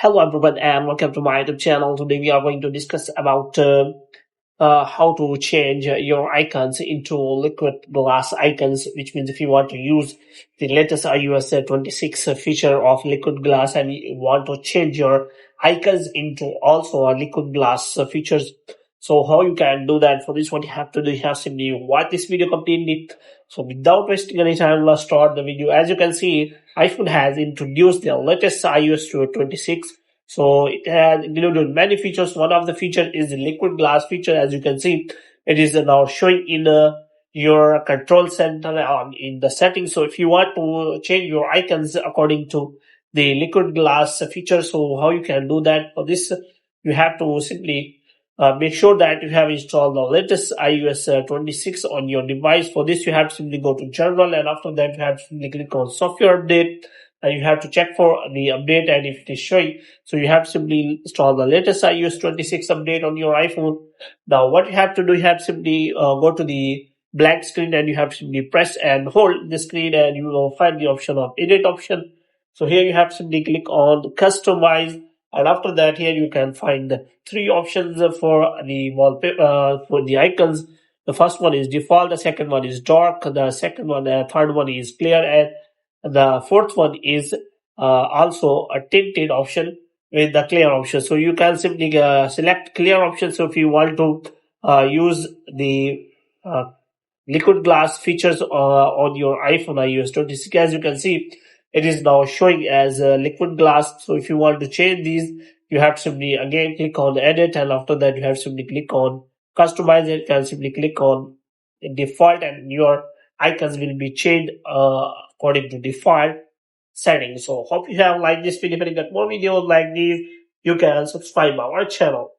Hello everyone and welcome to my YouTube channel. Today we are going to discuss about how to change your icons into liquid glass icons, which means if you want to use the latest iOS 26 feature of liquid glass and you want to change your icons into also a liquid glass features. So how you can do that? For this, what you have to do, you have simply watch this video completely. So without wasting any time, let's start the video. As you can see, iPhone has introduced the latest iOS 26. So it has included many features. One of the features is the liquid glass feature. As you can see, it is now showing in your control center in the settings. So if you want to change your icons according to the liquid glass feature, so how you can do that? For this, you have to simply make sure that you have installed the latest iOS 26 on your device. For this, you have to simply go to General, and after that, you have to simply click on Software Update, and you have to check for the update, and if it is showing, so you have to simply install the latest iOS 26 update on your iPhone. Now, what you have to do, you have to simply go to the blank screen, and you have to simply press and hold the screen, and you will find the option of Edit option. So here you have to simply click on Customize, and after that, here you can find the three options for the wallpaper for the icons. The first one is default, the second one is dark, the third one is clear, and the fourth one is also a tinted option with the clear option. So you can simply select clear option. So if you want to use the liquid glass features on your iPhone iOS 26, as you can see, it is now showing as liquid glass. So if you want to change these, you have to simply again click on edit, and after that you have to simply click on customize it, and simply click on default, and your icons will be changed according to default settings. So hope you have liked this video. If you get more videos like these, you can subscribe our channel.